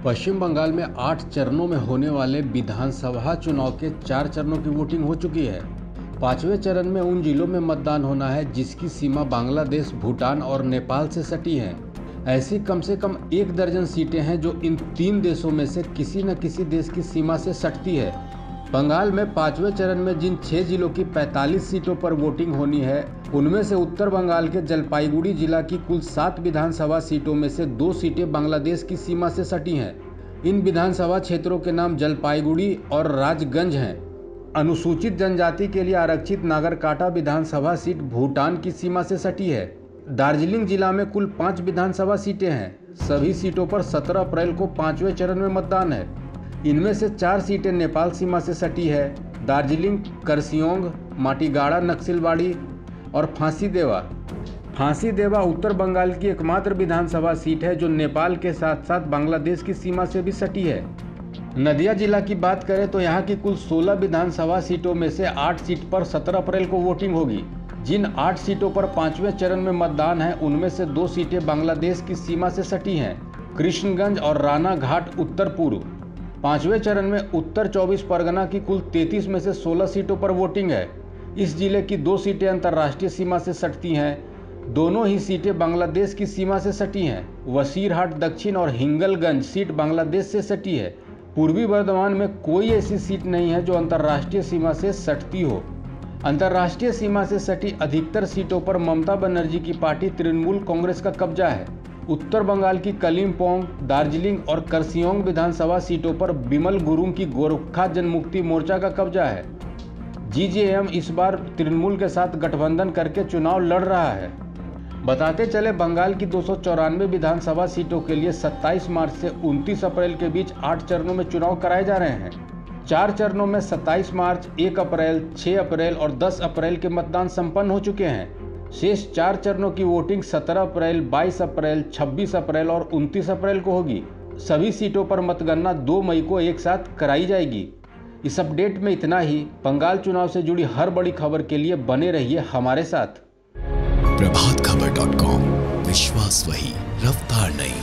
पश्चिम बंगाल में 8 चरणों में होने वाले विधानसभा चुनाव के 4 चरणों की वोटिंग हो चुकी है। 5वें चरण में उन जिलों में मतदान होना है जिसकी सीमा बांग्लादेश, भूटान और नेपाल से सटी है। ऐसी कम से कम 1 दर्जन सीटें हैं जो इन 3 देशों में से किसी न किसी देश की सीमा से सटती है। बंगाल में 5वें चरण में जिन 6 जिलों की 45 सीटों पर वोटिंग होनी है, उनमें से उत्तर बंगाल के जलपाईगुड़ी जिला की कुल 7 विधानसभा सीटों में से 2 सीटें बांग्लादेश की सीमा से सटी हैं। इन विधानसभा क्षेत्रों के नाम जलपाईगुड़ी और राजगंज हैं। अनुसूचित जनजाति के लिए आरक्षित नागरकाटा विधानसभा सीट भूटान की सीमा से सटी है। दार्जिलिंग जिला में कुल 5 विधानसभा सीटें हैं। सभी सीटों पर 17 अप्रैल को 5वें चरण में मतदान है। इनमें से 4 सीटें नेपाल सीमा से सटी है। दार्जिलिंग, करसियोंग, माटीगाड़ा, नक्सलबाड़ी और फांसीदेवा उत्तर बंगाल की एकमात्र विधानसभा सीट है जो नेपाल के साथ साथ बांग्लादेश की सीमा से भी सटी है। नदिया जिला की बात करें तो यहाँ की कुल 16 विधानसभा सीटों में से 8 सीट पर 17 अप्रैल को वोटिंग होगी। जिन 8 सीटों पर 5वें चरण में मतदान है, उनमें से 2 सीटें बांग्लादेश की सीमा से सटी हैं, कृष्णगंज और राना घाट उत्तर पूर्व। 5वें चरण में उत्तर 24 परगना की कुल 33 में से 16 सीटों पर वोटिंग है। इस जिले की 2 सीटें अंतर्राष्ट्रीय सीमा से सटती हैं। दोनों ही सीटें बांग्लादेश की सीमा से सटी हैं। वसीरहाट दक्षिण और हिंगलगंज सीट बांग्लादेश से सटी है। पूर्वी बर्धमान में कोई ऐसी सीट नहीं है जो अंतर्राष्ट्रीय सीमा से सटती हो। अंतर्राष्ट्रीय सीमा से सटी अधिकतर सीटों पर ममता बनर्जी की पार्टी तृणमूल कांग्रेस का कब्जा है। उत्तर बंगाल की कलिम्पोंग, दार्जिलिंग और करसियोंग विधानसभा सीटों पर बिमल गुरुंग की गोरखा जनमुक्ति मोर्चा का कब्जा है। जीजेएम इस बार तृणमूल के साथ गठबंधन करके चुनाव लड़ रहा है। बताते चले, बंगाल की 294 विधानसभा सीटों के लिए 27 मार्च से 29 अप्रैल के बीच 8 चरणों में चुनाव कराए जा रहे हैं। 4 चरणों में 27 मार्च, 1 अप्रैल, 6 अप्रैल और 10 अप्रैल के मतदान संपन्न हो चुके हैं। शेष 4 चरणों की वोटिंग 17 अप्रैल, 22 अप्रैल, 26 अप्रैल और 29 अप्रैल को होगी। सभी सीटों पर मतगणना 2 मई को एक साथ कराई जाएगी। इस अपडेट में इतना ही। बंगाल चुनाव से जुड़ी हर बड़ी खबर के लिए बने रहिए हमारे साथ। प्रभातखबर.com, विश्वास वही, रफ्तार नहीं।